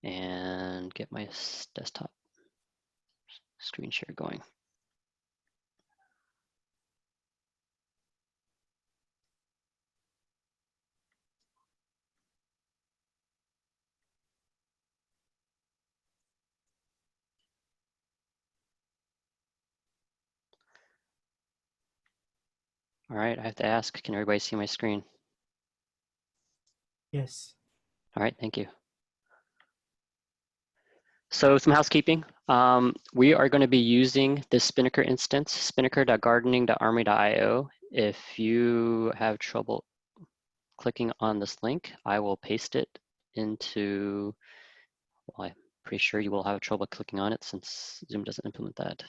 and get my desktop screen share going. All right, I have to ask, can everybody see my screen? Yes. All right, thank you. So some housekeeping. We are going to be using this Spinnaker instance, spinnaker.gardening.armory.io. If you have trouble clicking on this link, I will paste it into, well, I'm pretty sure you will have trouble clicking on it since Zoom doesn't implement that.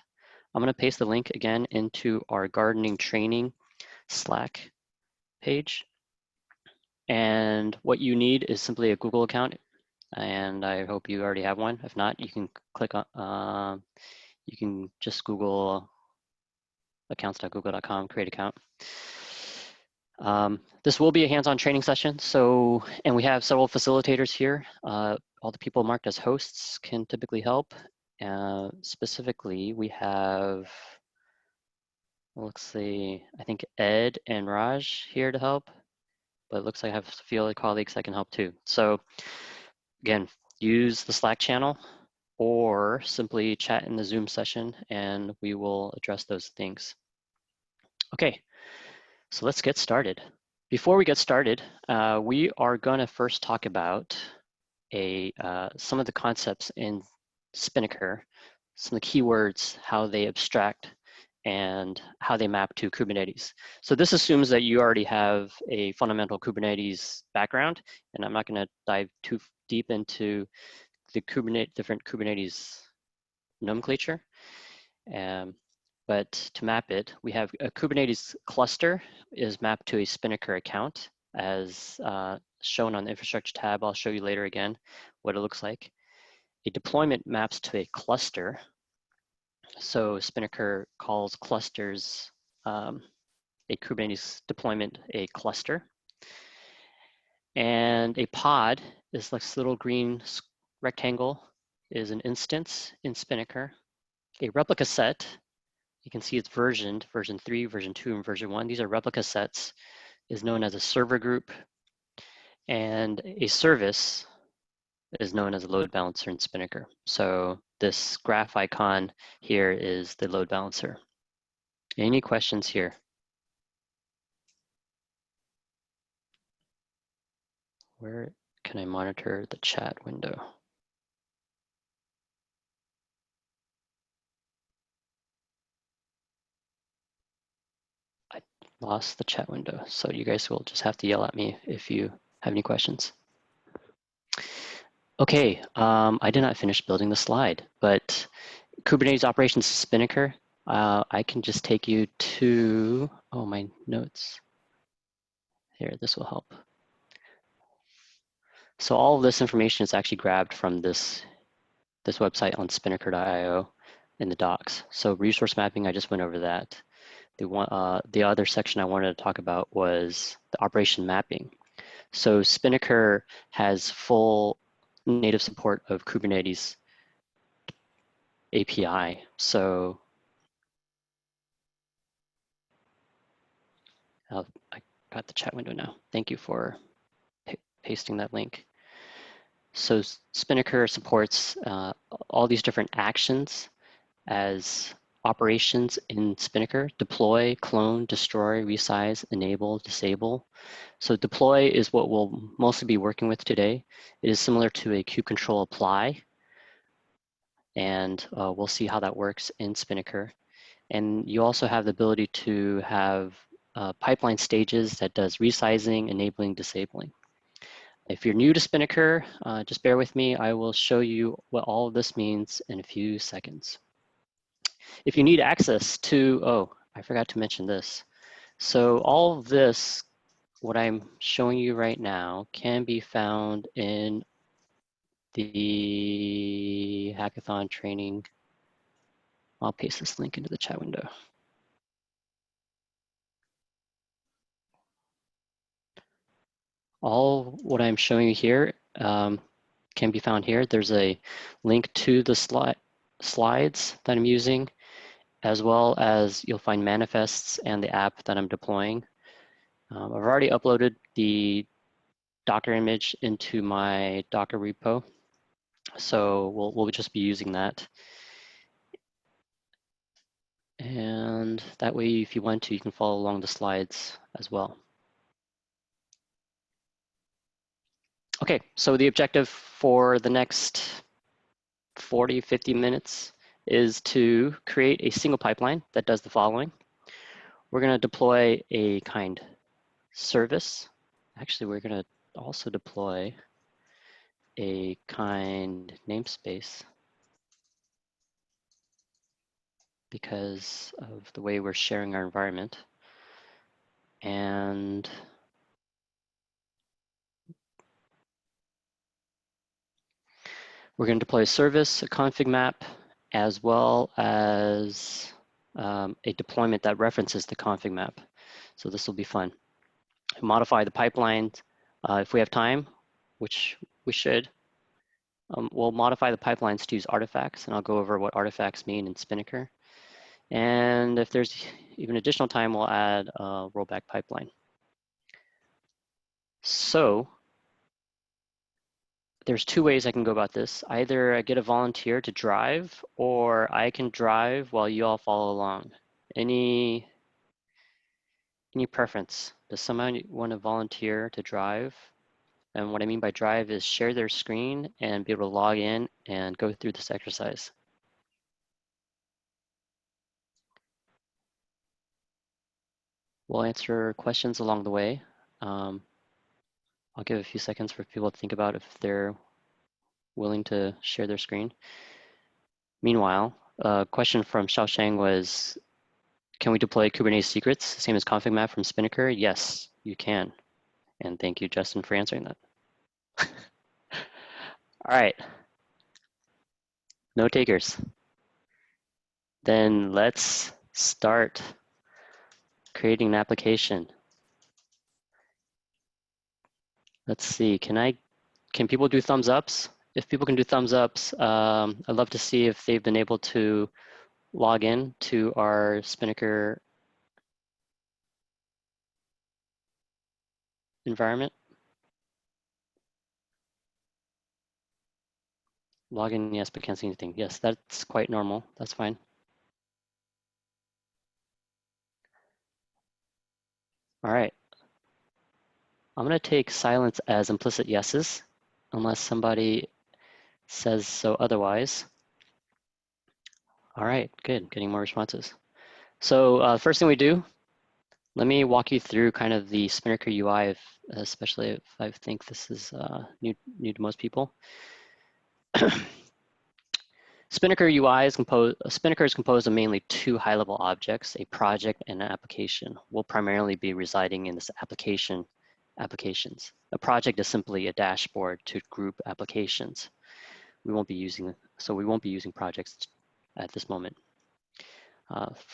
I'm going to paste the link again into our gardening training Slack page. And what you need is simply a Google account. And I hope you already have one. If not, you can click on, you can just Google accounts.google.com, create account. This will be a hands-on training session. So, and we have several facilitators here. All the people marked as hosts can typically help. Specifically, we have, let's see, I think Ed and Raj here to help. But it looks like I have a few other colleagues that can help too. So again, use the Slack channel or simply chat in the Zoom session and we will address those things. Okay, so let's get started. Before we get started, we are gonna first talk about some of the concepts in Spinnaker, some of the keywords, how they abstract and how they map to Kubernetes. So this assumes that you already have a fundamental Kubernetes background, and I'm not going to dive too deep into the different Kubernetes nomenclature. But to map it, we have a Kubernetes cluster is mapped to a Spinnaker account as shown on the infrastructure tab. I'll show you later again what it looks like. A deployment maps to a cluster. So Spinnaker calls clusters a Kubernetes deployment a cluster. And a pod is like this little green rectangle is an instance in Spinnaker. A replica set, you can see it's versioned, version 3, version 2, and version 1. These are replica sets, is known as a server group. And a service is known as a load balancer in Spinnaker. So this graph icon here is the load balancer. Any questions here? Where can I monitor the chat window? I lost the chat window, so you guys will just have to yell at me if you have any questions. Okay, I did not finish building the slide, but Kubernetes Operations Spinnaker, I can just take you to, oh, my notes. Here, this will help. So all of this information is actually grabbed from this website on spinnaker.io in the docs. So resource mapping, I just went over that. The other section I wanted to talk about was the operation mapping. So Spinnaker has full native support of Kubernetes API. So I got the chat window now. Thank you for pasting that link. So Spinnaker supports all these different actions as operations in Spinnaker: deploy, clone, destroy, resize, enable, disable. So deploy is what we'll mostly be working with today. It is similar to a kubectl apply, and we'll see how that works in Spinnaker. And you also have the ability to have pipeline stages that does resizing, enabling, disabling. If you're new to Spinnaker, just bear with me. I will show you what all of this means in a few seconds. If you need access to, oh, I forgot to mention this. So all of this, what I'm showing you right now, can be found in the hackathon training. I'll paste this link into the chat window. All what I'm showing you here can be found here. There's a link to the slides that I'm using, as well as you'll find manifests and the app that I'm deploying. I've already uploaded the Docker image into my Docker repo, so we'll just be using that. And that way, if you want to, you can follow along the slides as well. Okay, so the objective for the next 40, 50 minutes is to create a single pipeline that does the following. We're going to deploy a kind service. Actually, we're going to also deploy a kind namespace because of the way we're sharing our environment. And we're going to deploy a service, a config map, as well as a deployment that references the config map. So this will be fun. Modify the pipeline if we have time, which we should. We'll modify the pipelines to use artifacts, and I'll go over what artifacts mean in Spinnaker. And if there's even additional time, we'll add a rollback pipeline. So there's two ways I can go about this. Either I get a volunteer to drive, or I can drive while you all follow along. Any preference? Does someone want to volunteer to drive? And what I mean by drive is share their screen and be able to log in and go through this exercise. We'll answer questions along the way. I'll give a few seconds for people to think about if they're willing to share their screen. Meanwhile, a question from Xiaosheng was, can we deploy Kubernetes secrets, same as config map from Spinnaker? Yes, you can. And thank you, Justin, for answering that. All right, no takers. Then let's start creating an application. Let's see, can people do thumbs ups? If people can do thumbs ups, I'd love to see if they've been able to log in to our Spinnaker environment. Log in, yes, but can't see anything. Yes, that's quite normal. That's fine. All right. I'm going to take silence as implicit yeses, unless somebody says so otherwise. All right, good. Getting more responses. So first thing we do, let me walk you through kind of the Spinnaker UI, especially if I think this is new to most people. Spinnaker UI is composed of mainly two high-level objects, a project and an application. We'll primarily be residing in this applications. A project is simply a dashboard to group applications. We won't be using projects at this moment.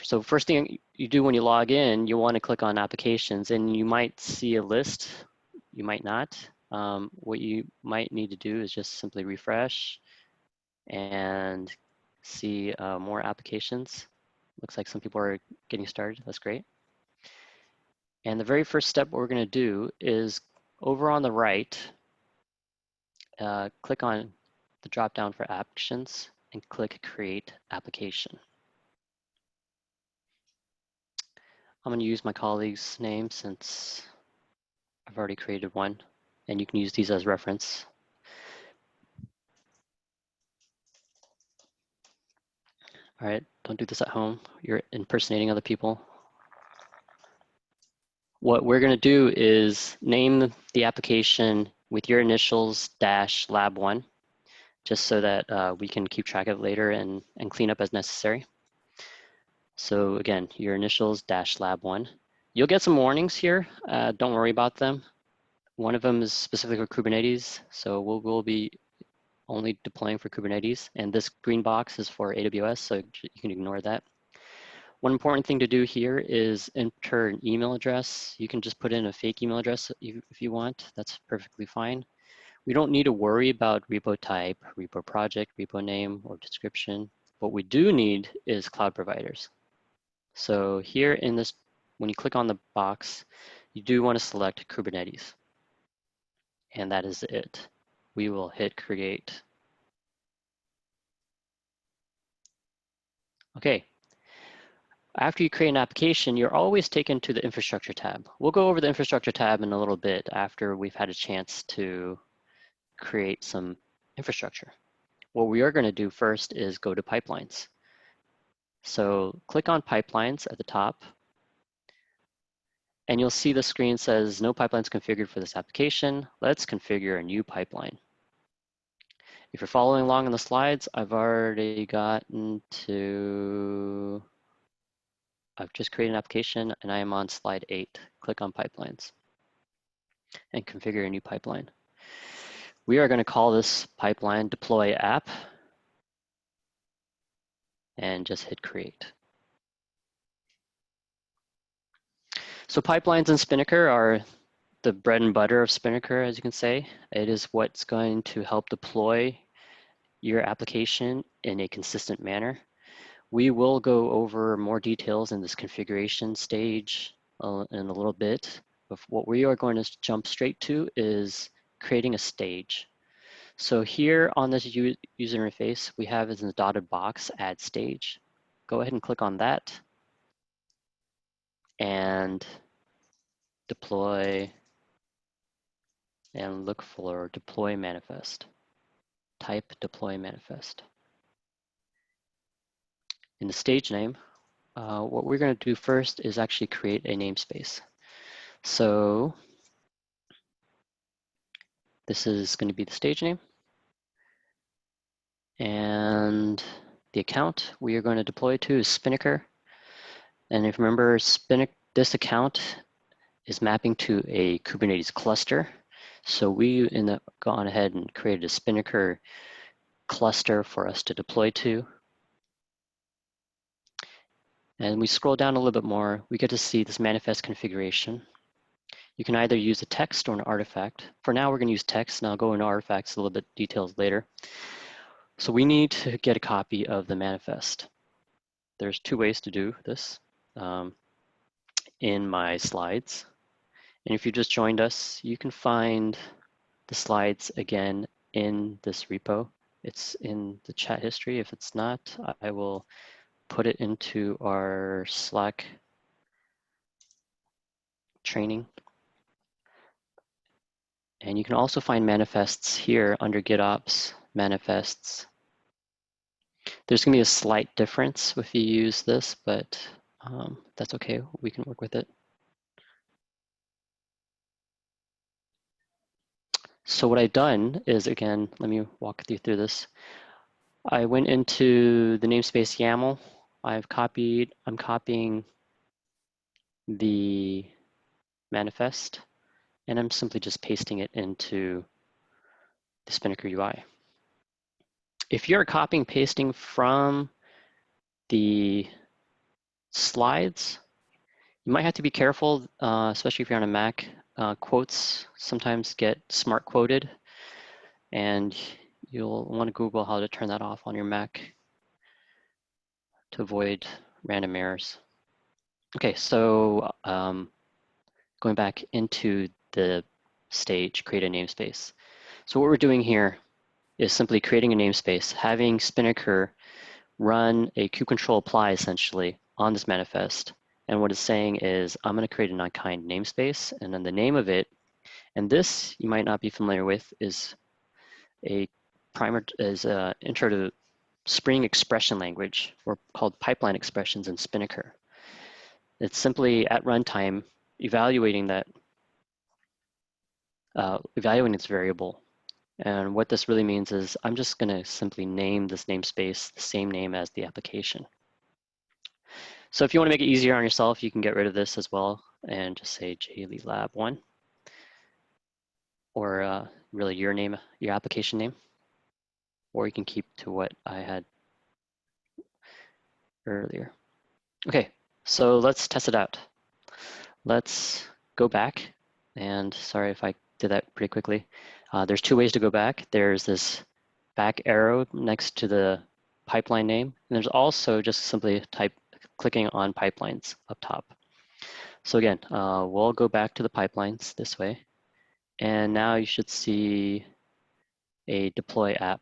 So first thing you do when you log in, you want to click on applications, and you might see a list, you might not. What you might need to do is just simply refresh and see more applications. Looks like some people are getting started. That's great. And the very first step we're going to do is over on the right, click on the drop down for actions and click Create Application. I'm going to use my colleague's name since I've already created one, and you can use these as reference. All right, don't do this at home. You're impersonating other people. What we're going to do is name the application with your initials -lab1, just so that we can keep track of it later and clean up as necessary. So again, your initials -lab1. You'll get some warnings here. Don't worry about them. One of them is specifically for Kubernetes, so we'll be only deploying for Kubernetes, and this green box is for AWS, so you can ignore that. One important thing to do here is enter an email address. You can just put in a fake email address if you want. That's perfectly fine. We don't need to worry about repo type, repo project, repo name, or description. What we do need is cloud providers. So here in this, when you click on the box, you do want to select Kubernetes. And that is it. We will hit create. Okay. After you create an application, you're always taken to the infrastructure tab. We'll go over the infrastructure tab in a little bit after we've had a chance to create some infrastructure. What we are going to do first is go to pipelines. So click on pipelines at the top, and you'll see the screen says no pipelines configured for this application. Let's configure a new pipeline. If you're following along in the slides, I've just created an application and I am on slide 8. Click on pipelines and configure a new pipeline. We are going to call this pipeline deploy app and just hit create. So pipelines in Spinnaker are the bread and butter of Spinnaker, as you can say. It is what's going to help deploy your application in a consistent manner. We will go over more details in this configuration stage in a little bit. But what we are going to jump straight to is creating a stage. So here on this user interface, we have in the dotted box, add stage. Go ahead and click on that and deploy and look for deploy manifest. Type deploy manifest. In the stage name, what we're going to do first is actually create a namespace. So this is going to be the stage name. And the account we are going to deploy to is Spinnaker. And if you remember, this account is mapping to a Kubernetes cluster. So we gone ahead and created a Spinnaker cluster for us to deploy to. And we scroll down a little bit more, we get to see this manifest configuration. You can either use a text or an artifact. For now, we're going to use text, and I'll go into artifacts a little bit details later. So we need to get a copy of the manifest. There's 2 ways to do this in my slides. And if you just joined us, you can find the slides again in this repo. It's in the chat history. If it's not, I will put it into our Slack training. And you can also find manifests here under GitOps manifests. There's going to be a slight difference if you use this, but that's okay. We can work with it. So what I've done is, again, let me walk you through this. I went into the namespace YAML. I'm copying the manifest, and I'm simply just pasting it into the Spinnaker UI. If you're copying pasting from the slides, you might have to be careful, especially if you're on a Mac. Quotes sometimes get smart quoted, and you'll want to Google how to turn that off on your Mac to avoid random errors. Okay, so going back into the stage, create a namespace. So what we're doing here is simply creating a namespace, having Spinnaker run a kubectl apply essentially on this manifest. And what it's saying is, I'm going to create an unkind namespace, and then the name of it, and this you might not be familiar with, is a intro to Spring expression language, or called pipeline expressions in Spinnaker. It's simply at runtime evaluating its variable. And what this really means is I'm just going to simply name this namespace the same name as the application. So if you want to make it easier on yourself, you can get rid of this as well and just say JLeLab1, or really your name, your application name, or you can keep to what I had earlier. Okay, so let's test it out. Let's go back, and sorry if I did that pretty quickly. There's two ways to go back. There's this back arrow next to the pipeline name. And there's also just simply clicking on pipelines up top. So again, we'll go back to the pipelines this way. And now you should see a deploy app.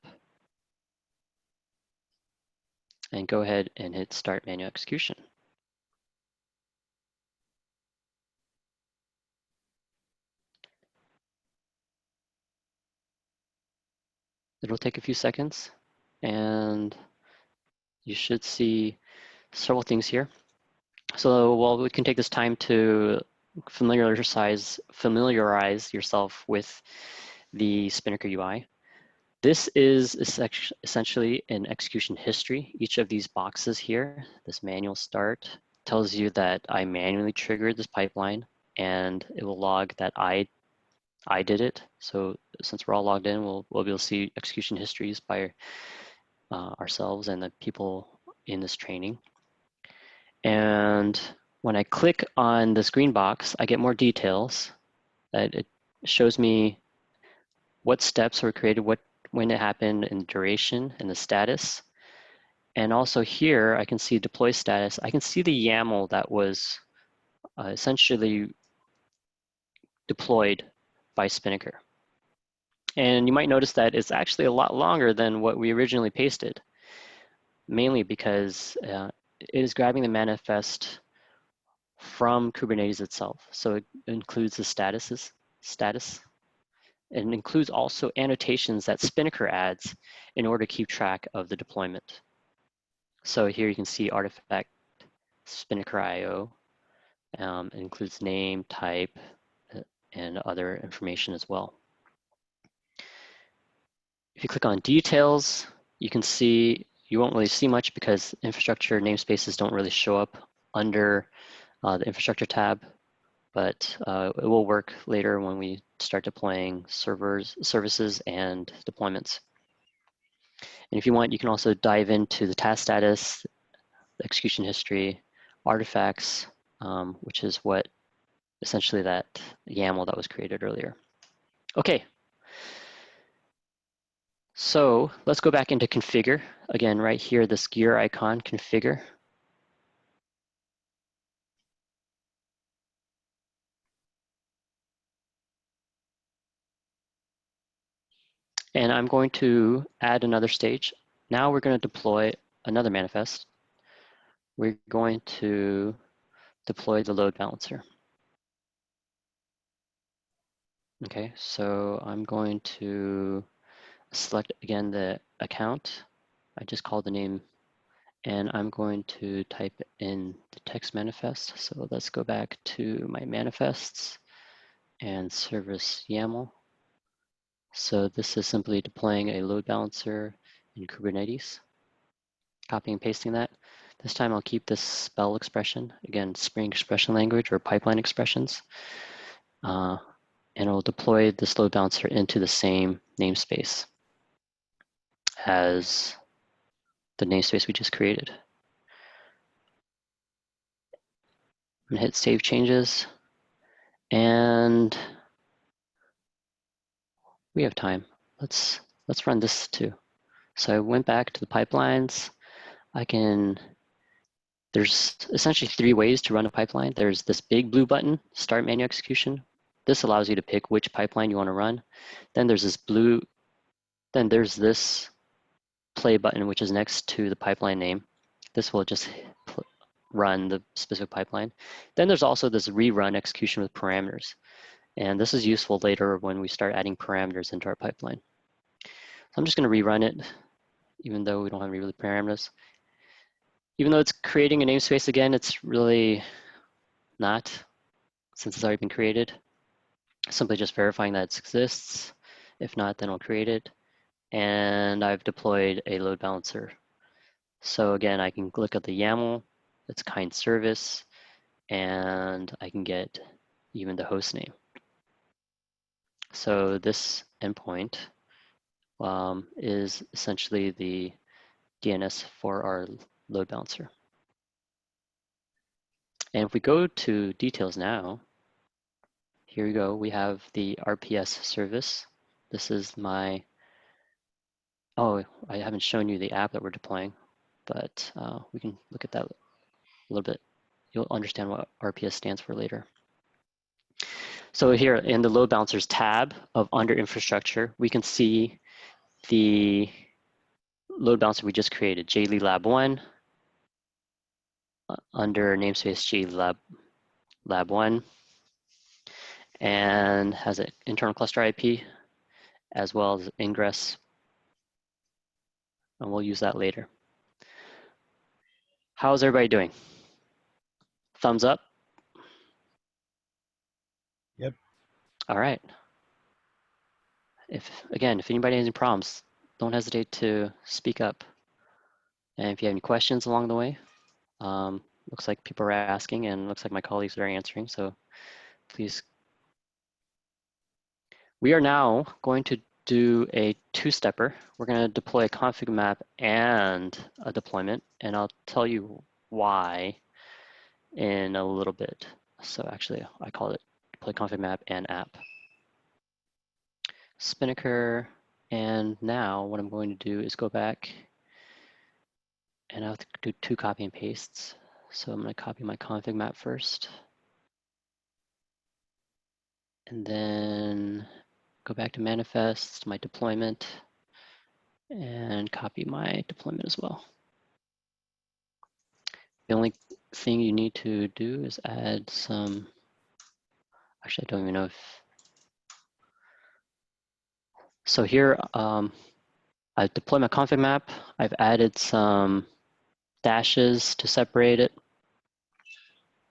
And go ahead and hit start manual execution. It'll take a few seconds and you should see several things here. So while we can take this time to familiarize yourself with the Spinnaker UI, this is essentially an execution history. Each of these boxes here, this manual start, tells you that I manually triggered this pipeline, and it will log that I did it. So since we're all logged in, we'll be able to see execution histories by ourselves and the people in this training. And when I click on this green box, I get more details. It shows me what steps were created, when it happened, and the duration and the status. And also here, I can see deploy status. I can see the YAML that was essentially deployed by Spinnaker. And you might notice that it's actually a lot longer than what we originally pasted, mainly because it is grabbing the manifest from Kubernetes itself. So it includes the status. It includes also annotations that Spinnaker adds in order to keep track of the deployment. So here you can see artifact Spinnaker IO. It includes name, type, and other information as well. If you click on details, you can see, you won't really see much because infrastructure namespaces don't really show up under the infrastructure tab, but it will work later when we start deploying services and deployments. And if you want, you can also dive into the task status, the execution history, artifacts, which is what essentially that YAML that was created earlier. Okay. So let's go back into configure. Again, right here, this gear icon, configure. And I'm going to add another stage. Now we're going to deploy another manifest. We're going to deploy the load balancer. Okay, so I'm going to select again the account. I just called the name, and I'm going to type in the text manifest. So let's go back to my manifests and service YAML. So this is simply deploying a load balancer in Kubernetes. Copying and pasting that. This time I'll keep this spell expression, again, Spring expression language or pipeline expressions. And it'll deploy this load balancer into the same namespace as the namespace we just created. I'm gonna hit save changes, and we have time. Let's run this too. So I went back to the pipelines. There's essentially three ways to run a pipeline. There's this big blue button, start manual execution. This allows you to pick which pipeline you want to run. Then there's this play button, which is next to the pipeline name. This will just run the specific pipeline. Then there's also this rerun execution with parameters. And this is useful later when we start adding parameters into our pipeline. So I'm just going to rerun it, even though we don't have any really parameters. Even though it's creating a namespace again, it's really not, since it's already been created. Simply just verifying that it exists. If not, then I'll create it. And I've deployed a load balancer. So again, I can look at the YAML, its kind service, and I can get even the host name. So this endpoint is essentially the DNS for our load balancer. And if we go to details now, here we go. We have the RPS service. This is my, oh, I haven't shown you the app that we're deploying, but we can look at that a little bit. You'll understand what RPS stands for later. So here in the load balancers tab of under infrastructure, we can see the load balancer we just created, JLE Lab 1, under namespace JLE Lab 1, and has an internal cluster IP as well as ingress, and we'll use that later. How's everybody doing? Thumbs up? Yep. All right. If anybody has any problems, don't hesitate to speak up. And if you have any questions along the way, looks like people are asking and looks like my colleagues are answering, so please. We are now going to do a two-stepper. We're going to deploy a config map and a deployment, and I'll tell you why in a little bit. So actually, I call it deploy config map and app. Spinnaker, and now what I'm going to do is go back and I have to do 2 copy and pastes. So I'm going to copy my config map first, and then go back to manifest, my deployment, and copy my deployment as well. The only thing you need to do is add some, actually I don't even know if, so here I've deployed my config map. I've added some dashes to separate it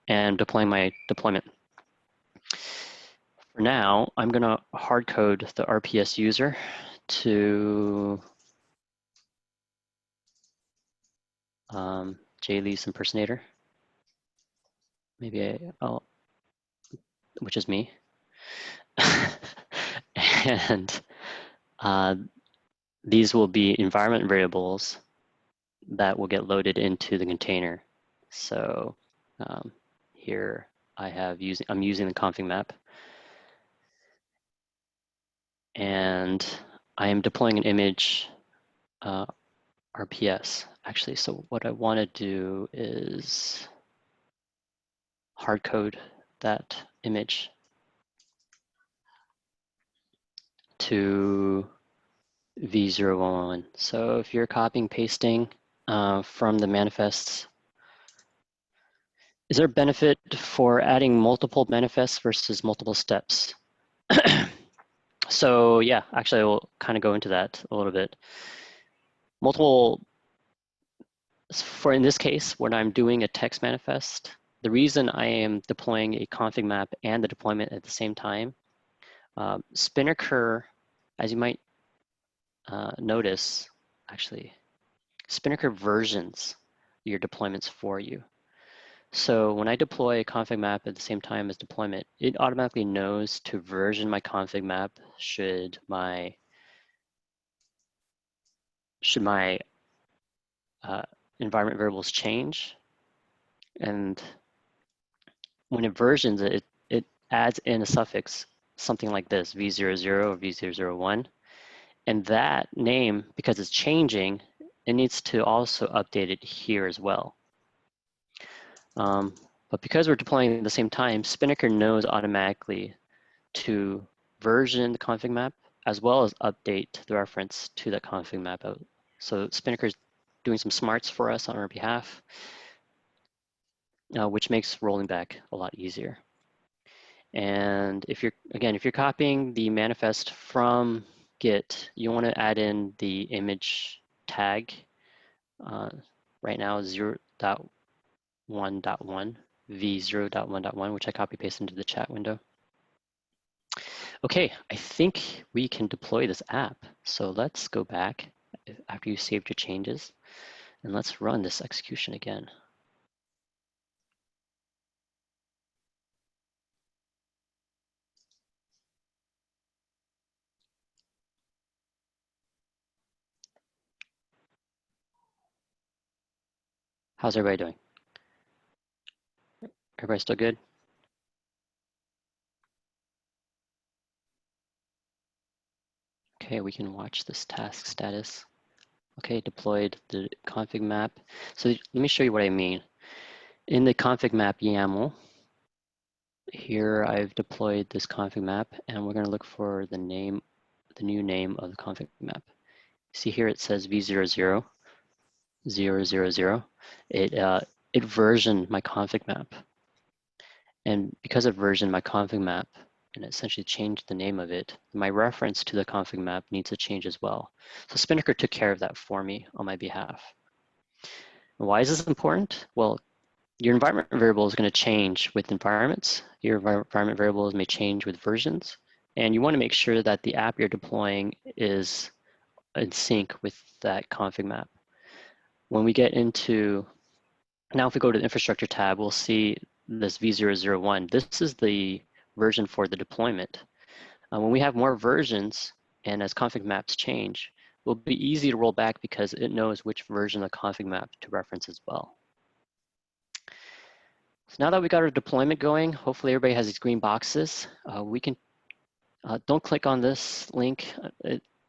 and deploying my deployment. For now, I'm gonna hard code the RPS user to JLee's impersonator. Maybe which is me. And these will be environment variables that will get loaded into the container. So here I'm using the config map, and I am deploying an image RPS actually. So what I want to do is hard code that image to v011. So if you're copying pasting from the manifests, is there a benefit for adding multiple manifests versus multiple steps? So yeah, actually I will kind of go into that a little bit. In this case, when I'm doing a text manifest, the reason I am deploying a config map and the deployment at the same time, Spinnaker, as you might notice, actually, Spinnaker versions your deployments for you. So when I deploy a config map at the same time as deployment, it automatically knows to version my config map should my environment variables change. And when it versions it, it adds in a suffix, something like this, v00 or v001. And that name, because it's changing, it needs to also update it here as well. But because we're deploying at the same time, Spinnaker knows automatically to version the config map as well as update the reference to that config map out. So Spinnaker is doing some smarts for us on our behalf, which makes rolling back a lot easier. And if you're copying the manifest from Git, you want to add in the image tag. Right now 0.1.1, v0.1.1, which I copy paste into the chat window. Okay, I think we can deploy this app. So let's go back after you saved your changes, and let's run this execution again. How's everybody doing? Everybody still good? Okay, we can watch this task status. Okay, deployed the config map. So let me show you what I mean. In the config map YAML, here I've deployed this config map, and we're going to look for the name, the new name of the config map. See here it says v00 000. It versioned my config map, and because it versioned my config map and essentially changed the name of it, my reference to the config map needs to change as well. So Spinnaker took care of that for me on my behalf. And why is this important? Well, your environment variable is going to change with environments. Your environment variables may change with versions. And you want to make sure that the app you're deploying is in sync with that config map. When we get into, now if we go to the infrastructure tab, we'll see this v001. This is the version for the deployment. When we have more versions and as config maps change, it will be easy to roll back because it knows which version of the config map to reference as well. So now that we got our deployment going, hopefully everybody has these green boxes. We can, don't click on this link.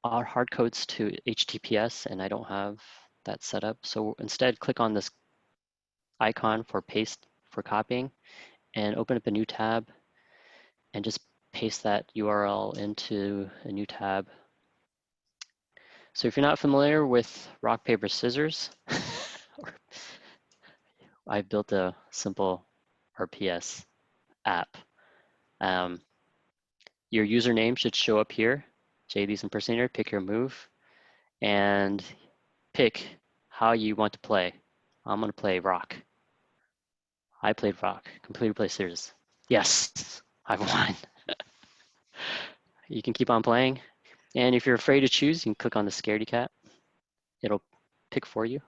Our hard codes to HTTPS, and I don't have that set up. So instead, click on this icon for paste, for copying, and open up a new tab, and just paste that URL into a new tab. So if you're not familiar with rock, paper, scissors, I've built a simple RPS app. Your username should show up here, JD's impersonator, pick your move, and pick how you want to play. I'm gonna play rock. I played rock, completely play scissors. Yes, I've won. You can keep on playing. And if you're afraid to choose, you can click on the scaredy cat. It'll pick for you.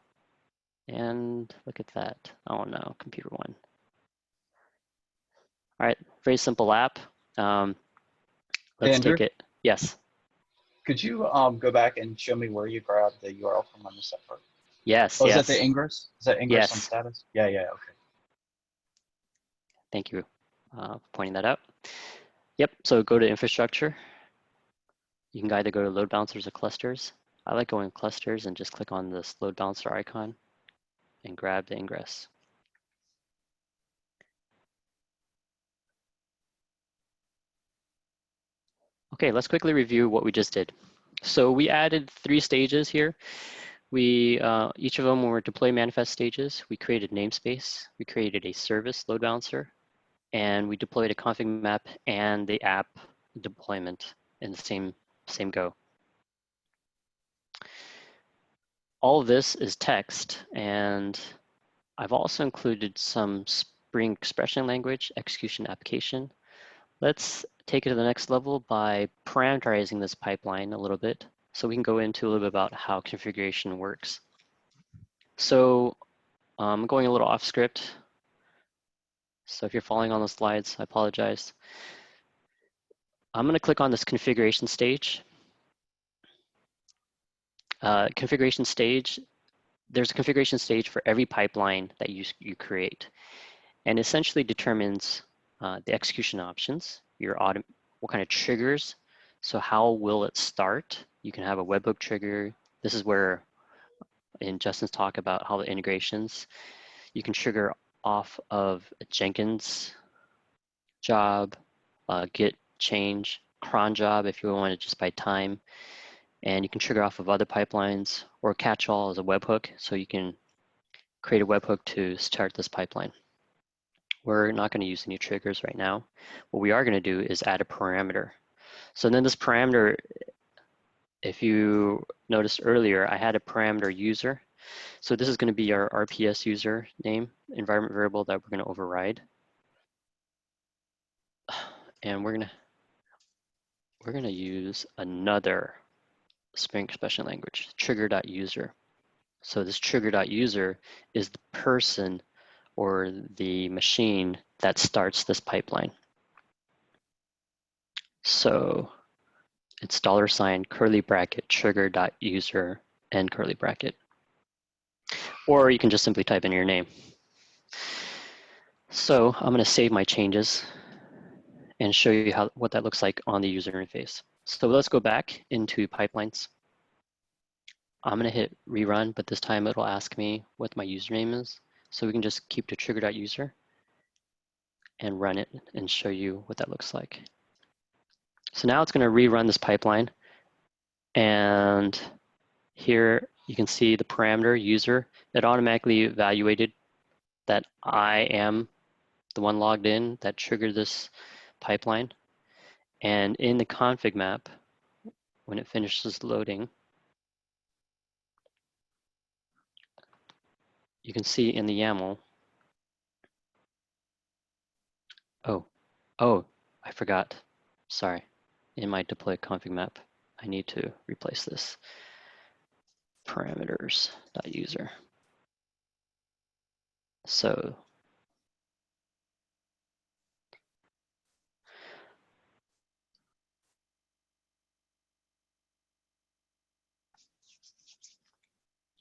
And look at that. Oh no, computer won. All right, very simple app. Let's Andrew, take it. Yes. could you go back and show me where you grabbed the URL from on the separate? Yes, Oh, is that the yes. ingress? Is that ingress on Yes. status? Yeah, okay. Thank you for pointing that out. Yep, so go to infrastructure. You can either go to load balancers or clusters. I like going clusters and just click on this load balancer icon and grab the ingress. Okay, let's quickly review what we just did. So we added 3 stages here. We, each of them were deploy manifest stages. We created namespace. We created a service load balancer, and we deployed a config map and the app deployment in the same go. All of this is text, and I've also included some Spring expression language execution application. Let's take it to the next level by parameterizing this pipeline a little bit so we can go into a little bit about how configuration works. So I'm going a little off script. So if you're following on the slides, I apologize. I'm going to click on this configuration stage. Configuration stage, there's a configuration stage for every pipeline that you create, and essentially determines the execution options, what kind of triggers, so how will it start? You can have a webhook trigger. This is where in Justin's talk about how the integrations, you can trigger off of a Jenkins job, Git change, cron job if you want to just by time, and you can trigger off of other pipelines, or catch all as a webhook, so you can create a webhook to start this pipeline. We're not going to use any triggers right now. What we are going to do is add a parameter. So then this parameter, if you noticed earlier, I had a parameter user. So this is going to be our RPS user name, environment variable that we're going to override. And we're going to use another Spring expression language, trigger.user. So this trigger.user is the person or the machine that starts this pipeline. So it's $ curly bracket trigger.user end curly bracket. Or you can just simply type in your name. So I'm going to save my changes and show you what that looks like on the user interface. So let's go back into pipelines. I'm gonna hit rerun, but this time it'll ask me what my username is. So we can just keep to trigger.user and run it and show you what that looks like. So now it's gonna rerun this pipeline. And here you can see the parameter user. It automatically evaluated that I am the one logged in that triggered this pipeline. And in the config map, when it finishes loading, you can see in the YAML, oh, I forgot, sorry. In my deploy config map, I need to replace this. Parameters.user. So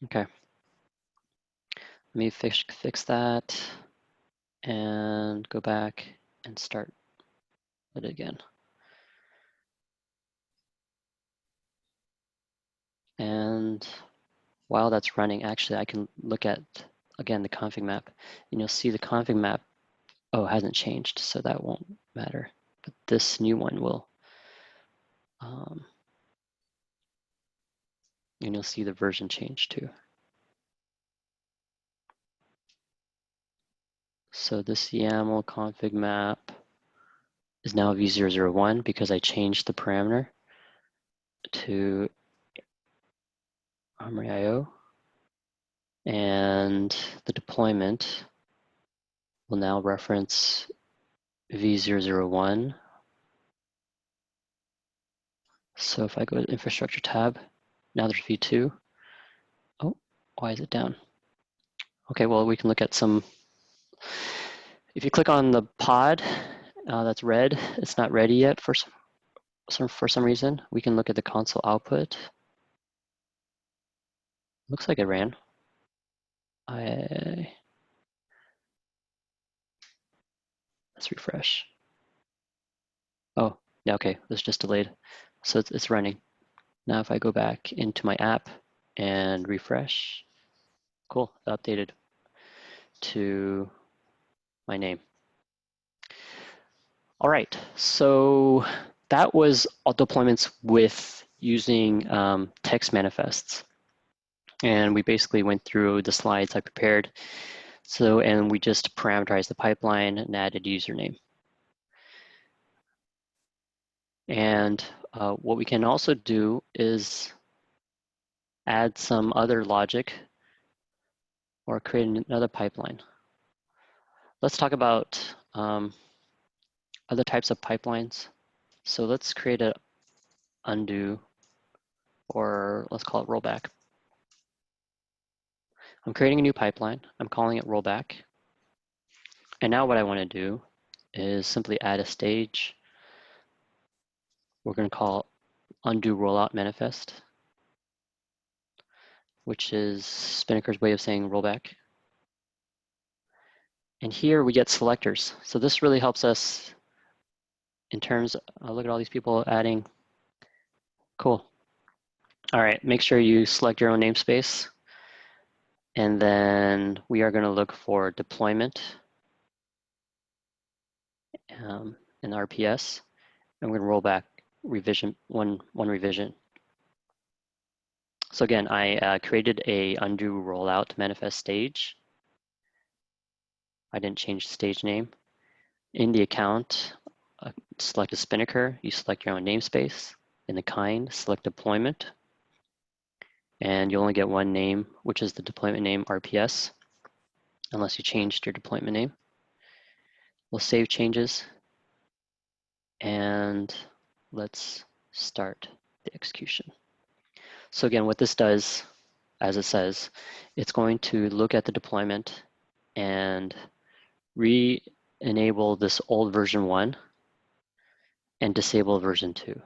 okay, let me fix that and go back and start it again. And while that's running, actually I can look at, again, the config map, and you'll see the config map, oh, it hasn't changed, so that won't matter. But this new one will. And you'll see the version change too. So this YAML config map is now v001 because I changed the parameter to Armory IO. And the deployment will now reference v001. So if I go to infrastructure tab, now there's v2. Oh, why is it down? Okay, well, we can look at some. If you click on the pod that's red, it's not ready yet for some reason. We can look at the console output. Looks like it ran. Let's refresh. Oh, yeah, okay, it's just delayed. So it's running. Now if I go back into my app and refresh, cool, it updated to my name. All right, so that was all deployments with using text manifests. And we basically went through the slides I prepared. So, and we just parameterized the pipeline and added username. And what we can also do is add some other logic or create another pipeline. Let's talk about other types of pipelines. So let's create a undo, or let's call it rollback. I'm creating a new pipeline. I'm calling it rollback. And now what I want to do is simply add a stage. We're going to call undo rollout manifest, which is Spinnaker's way of saying rollback. And here we get selectors. So this really helps us in terms, look at all these people adding. Cool. All right, make sure you select your own namespace. And then we are going to look for deployment in RPS. And we're going to roll back revision, one revision. So again, I created a undo rollout manifest stage. I didn't change the stage name. In the account, select a Spinnaker. You select your own namespace. In the kind, select deployment. And you only get one name, which is the deployment name RPS, unless you changed your deployment name. We'll save changes. And let's start the execution. So again, what this does, as it says, it's going to look at the deployment and re-enable this old version 1 and disable version 2.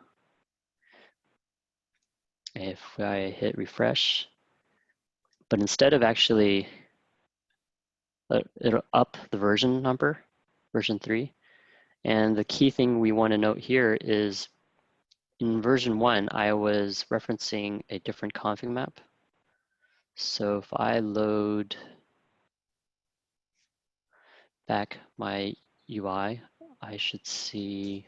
If I hit refresh, but instead of actually, it'll up the version number, version 3. And the key thing we want to note here is in version 1, I was referencing a different config map. So if I load back my UI, I should see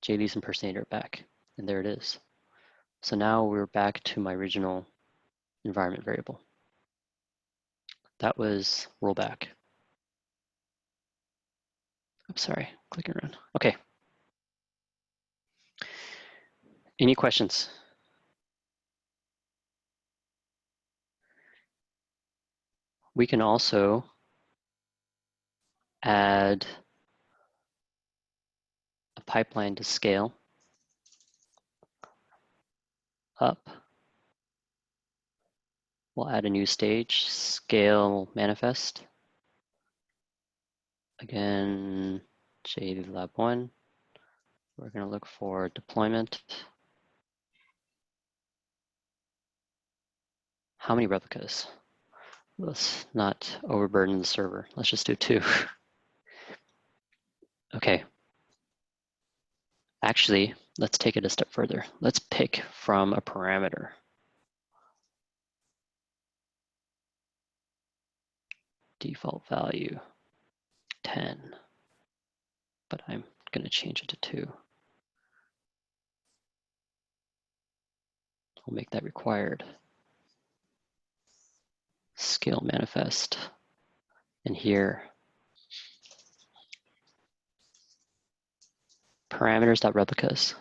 JD's impersonator back, and there it is. So now we're back to my original environment variable. That was rollback. Oops, sorry, clicking around. Okay. Any questions? We can also add a pipeline to scale up. We'll add a new stage, scale manifest. Again, JD Lab 1. We're going to look for deployment. How many replicas? Let's not overburden the server. Let's just do 2. Okay. Actually, let's take it a step further. Let's pick from a parameter. Default value 10, but I'm going to change it to 2. We'll make that required. Scale manifest. And here, parameters.replicas.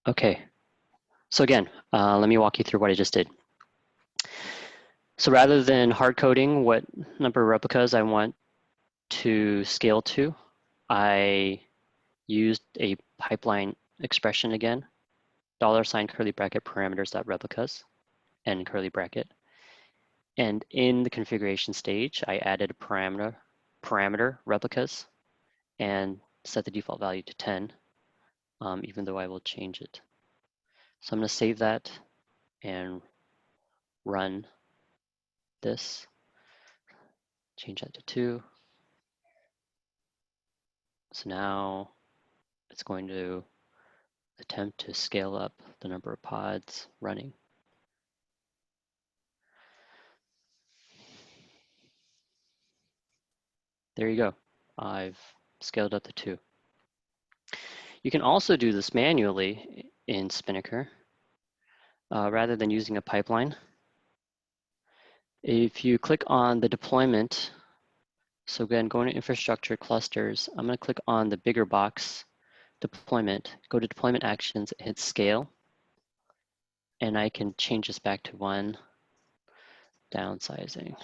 Okay, so again, let me walk you through what I just did. So rather than hard coding what number of replicas I want to scale to, I used a pipeline expression again, $ curly bracket parameters.replicas, and curly bracket. And in the configuration stage, I added a parameter replicas and set the default value to 10, even though I will change it. So I'm going to save that and run this. Change that to 2. So now it's going to attempt to scale up the number of pods running. There you go. I've scaled up to 2. You can also do this manually in Spinnaker rather than using a pipeline. If you click on the deployment, so again, going to infrastructure clusters, I'm going to click on the bigger box, deployment, go to deployment actions, hit scale, and I can change this back to 1, downsizing.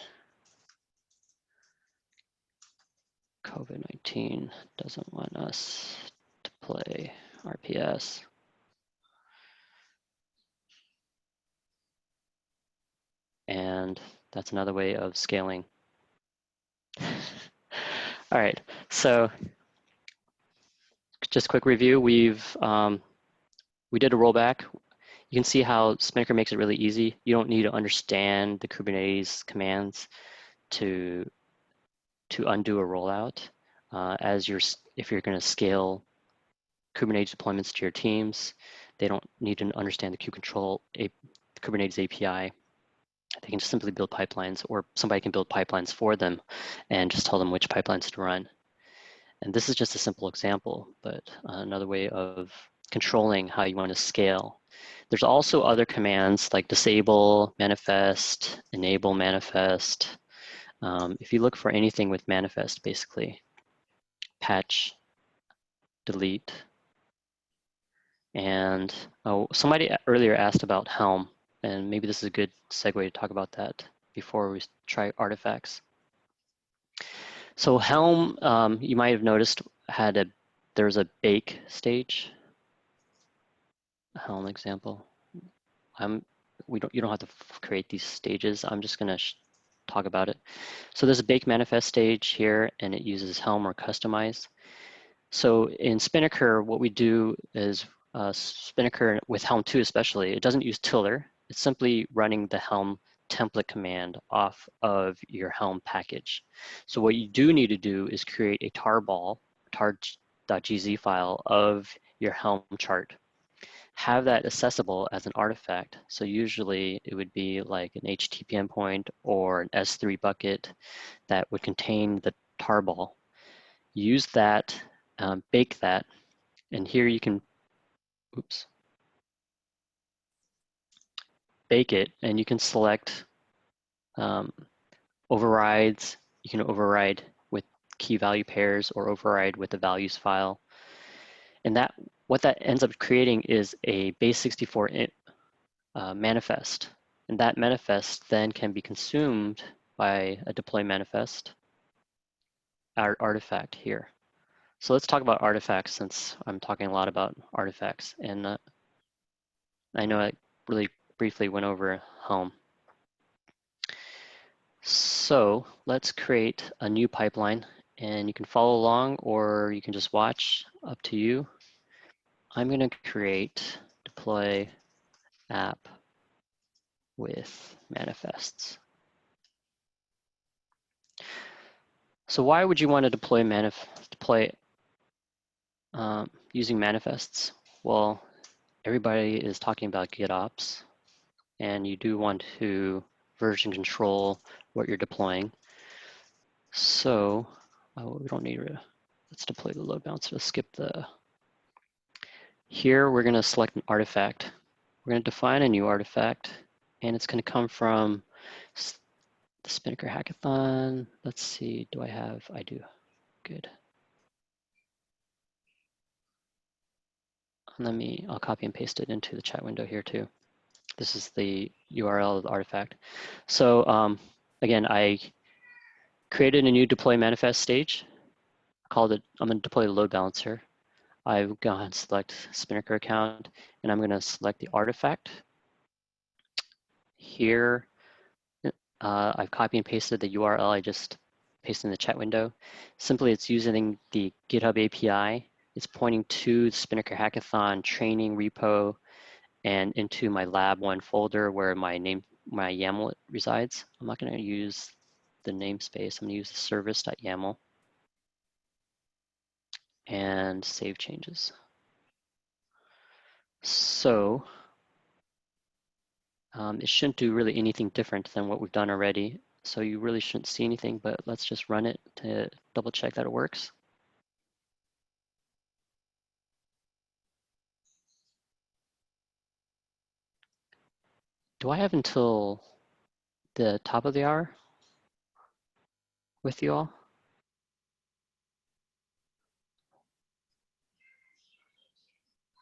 COVID-19 doesn't want us to play RPS. And that's another way of scaling. All right, so just quick review. We did a rollback. You can see how Spinnaker makes it really easy. You don't need to understand the Kubernetes commands to undo a rollout. If you're going to scale Kubernetes deployments to your teams, they don't need to understand the Kubernetes API. They can just simply build pipelines, or somebody can build pipelines for them and just tell them which pipelines to run. And this is just a simple example, but another way of controlling how you want to scale. There's also other commands like disable manifest, enable manifest. If you look for anything with manifest, basically, patch, delete. And somebody earlier asked about Helm, and maybe this is a good segue to talk about that before we try artifacts. So Helm, you might have noticed, there's a bake stage. Helm example. You don't have to create these stages. I'm just going to talk about it. So there's a bake manifest stage here, and it uses Helm or customize. So in Spinnaker, what we do is Spinnaker with Helm 2 especially, it doesn't use tiller. It's simply running the Helm template command off of your Helm package. So what you do need to do is create a tarball, tar .gz file of your Helm chart. Have that accessible as an artifact. So usually it would be like an HTTP endpoint or an S3 bucket that would contain the tarball. Use that, bake that, and here you can, oops, bake it, and you can select overrides. You can override with key value pairs or override with the values file. And that what that ends up creating is a base64 manifest. And that manifest then can be consumed by a deploy manifest, our artifact here. So let's talk about artifacts since I'm talking a lot about artifacts. And I know I really briefly went over Helm. So let's create a new pipeline, and you can follow along or you can just watch, up to you. I'm going to create deploy app with manifests. So why would you want to deploy using manifests? Well, everybody is talking about GitOps, and you do want to version control what you're deploying. So we don't need to, let's deploy the load balancer. Let's skip the, here we're going to select an artifact. We're going to define a new artifact, and it's going to come from the Spinnaker hackathon. Let's see, do I have, I do, good. And I'll copy and paste it into the chat window here too. This is the URL of the artifact. So again, I created a new deploy manifest stage. Called it, I'm going to deploy the load balancer. I've gone and select Spinnaker account, and I'm going to select the artifact. Here, I've copy and pasted the URL I just pasted in the chat window. Simply, it's using the GitHub API. It's pointing to the Spinnaker hackathon training repo and into my lab one folder where my YAML resides. I'm not going to use the namespace. I'm going to use the service.yaml and save changes. So it shouldn't do really anything different than what we've done already. So you really shouldn't see anything, but let's just run it to double check that it works. Do I have until the top of the hour with you all?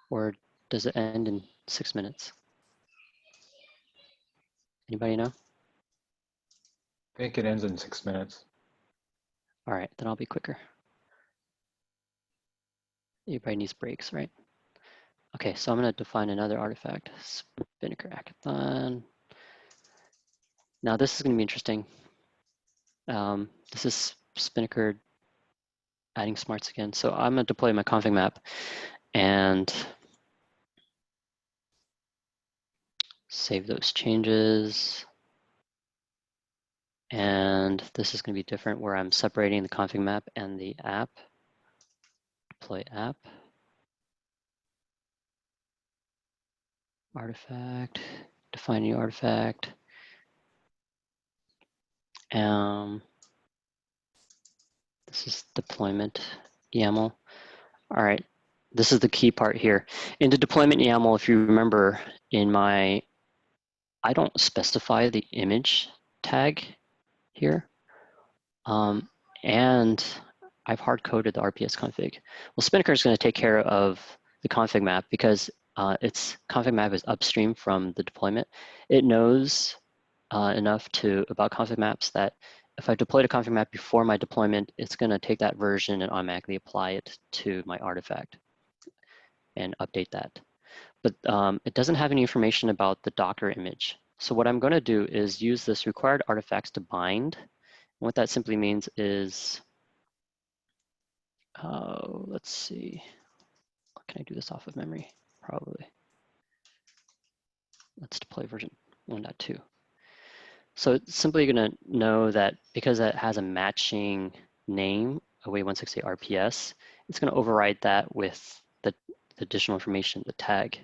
Or does it end in 6 minutes? Anybody know? I think it ends in 6 minutes. All right, then I'll be quicker. Everybody needs breaks, right? Okay, so I'm going to define another artifact, Spinnaker hackathon. Now this is going to be interesting. This is Spinnaker adding smarts again. So I'm going to deploy my config map and save those changes. And this is going to be different where I'm separating the config map and the app. Deploy app. Artifact. Define new artifact. This is deployment YAML. All right, this is the key part here. In the deployment YAML, if you remember, I don't specify the image tag here. And I've hard-coded the RPS config. Well, Spinnaker is going to take care of the config map because its config map is upstream from the deployment. It knows enough about config maps that if I deployed a config map before my deployment, it's going to take that version and automatically apply it to my artifact and update that. But it doesn't have any information about the Docker image. So what I'm going to do is use this required artifacts to bind. And what that simply means is, let's see, can I do this off of memory? Probably. Let's deploy version 1.2. So it's simply going to know that because it has a matching name, away 168 RPS, it's going to override that with the additional information, the tag.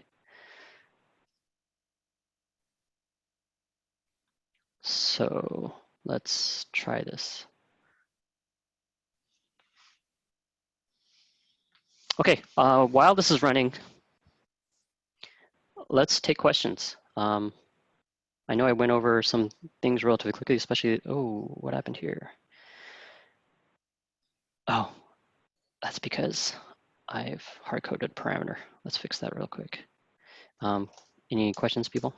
So let's try this. Okay, while this is running, let's take questions. I know I went over some things relatively quickly, especially, oh, what happened here? Oh, that's because I've hard-coded parameter. Let's fix that real quick. Any questions, people?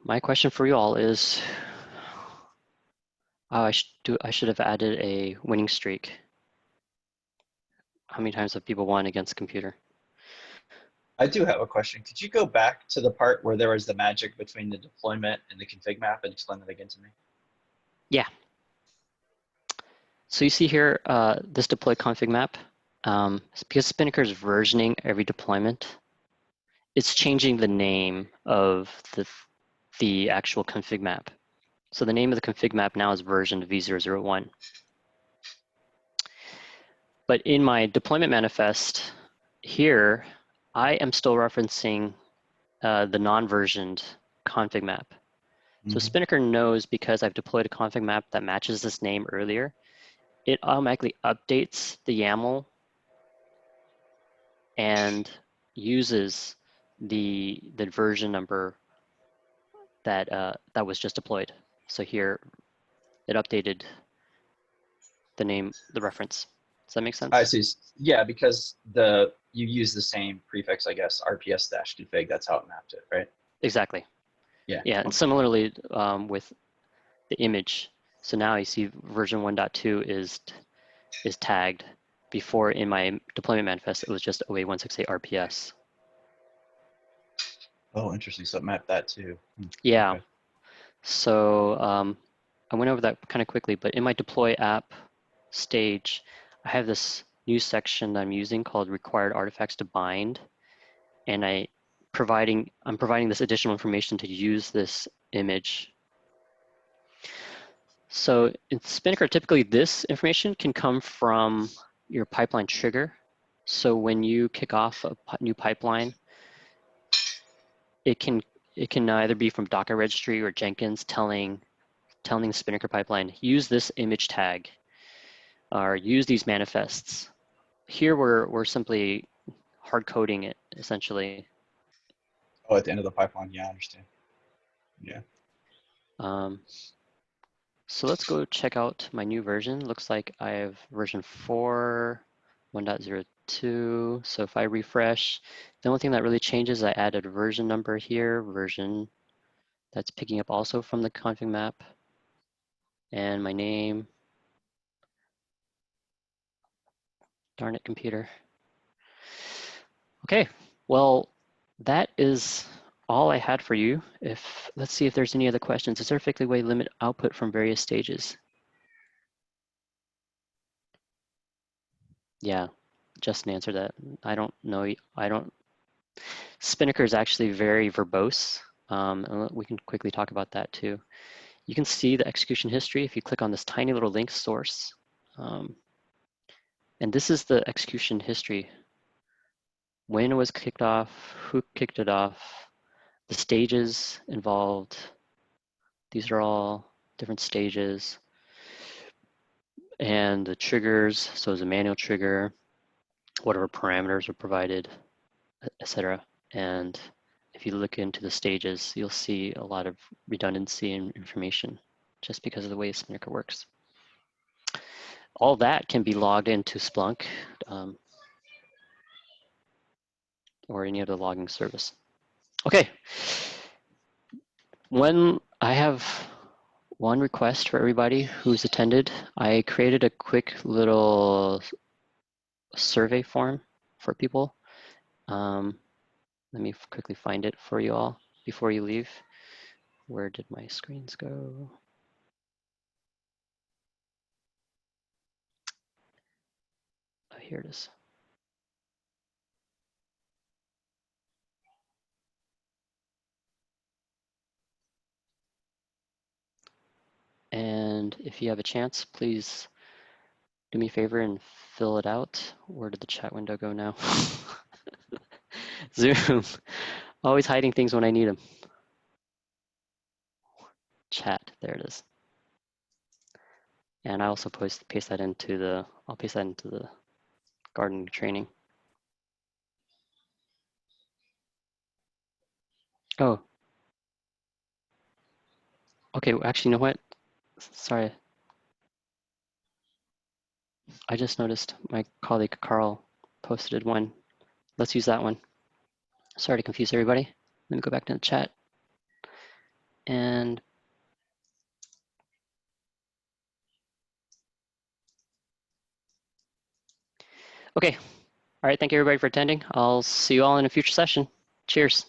My question for you all is, I should have added a winning streak. How many times have people won against computer? I do have a question. Could you go back to the part where there was the magic between the deployment and the config map and explain that again to me? Yeah. So you see here, this deploy config map, because Spinnaker is versioning every deployment, it's changing the name of the actual config map. So the name of the config map now is version v001. But in my deployment manifest here, I am still referencing the non-versioned config map. So Spinnaker knows because I've deployed a config map that matches this name earlier, it automatically updates the YAML and uses the version number that that was just deployed. So here, it updated the name, the reference. Does that make sense? I see. Yeah, because you use the same prefix, I guess, RPS-config. That's how it mapped it, right? Exactly. Yeah. Yeah, and similarly with the image. So now you see version 1.2 is tagged. Before in my deployment manifest, it was just OA168 RPS. Oh, interesting. So it mapped that too. Yeah. Okay. So I went over that kind of quickly, but in my deploy app stage, I have this new section that I'm using called required artifacts to bind. And I'm providing this additional information to use this image. So in Spinnaker, typically this information can come from your pipeline trigger. So when you kick off a new pipeline, it can either be from Docker registry or Jenkins telling the Spinnaker pipeline, use this image tag or use these manifests. Here we're simply hard coding it essentially. Oh, at the end of the pipeline. Yeah, I understand. Yeah. So let's go check out my new version. Looks like I have version 4, 1.02. So if I refresh, the only thing that really changes, I added a version number here, version that's picking up also from the config map, and my name. Darn it, computer. Okay, well, that is all I had for you. Let's see if there's any other questions. Is there a particular way to limit output from various stages? Yeah, Justin answered that. I don't know. Spinnaker is actually very verbose. And we can quickly talk about that too. You can see the execution history if you click on this tiny little link source. And this is the execution history. When it was kicked off, who kicked it off, the stages involved. These are all different stages. And the triggers, so it's a manual trigger, whatever parameters were provided, etc. And if you look into the stages, you'll see a lot of redundancy in information just because of the way Spinnaker works. All that can be logged into Splunk or any other logging service. Okay. When I have one request for everybody who's attended, I created a quick little survey form for people. Let me quickly find it for you all before you leave. Where did my screens go? here it is. And if you have a chance, please do me a favor and fill it out. Where did the chat window go now? Zoom, always hiding things when I need them. Chat, there it is. And I also paste that into the, I'll paste that into the garden training. Oh. Okay, well, actually, you know what? Sorry. I just noticed my colleague Carl posted one. Let's use that one. Sorry to confuse everybody. Let me go back to the chat. And okay. All right, thank you everybody for attending. I'll see you all in a future session. Cheers.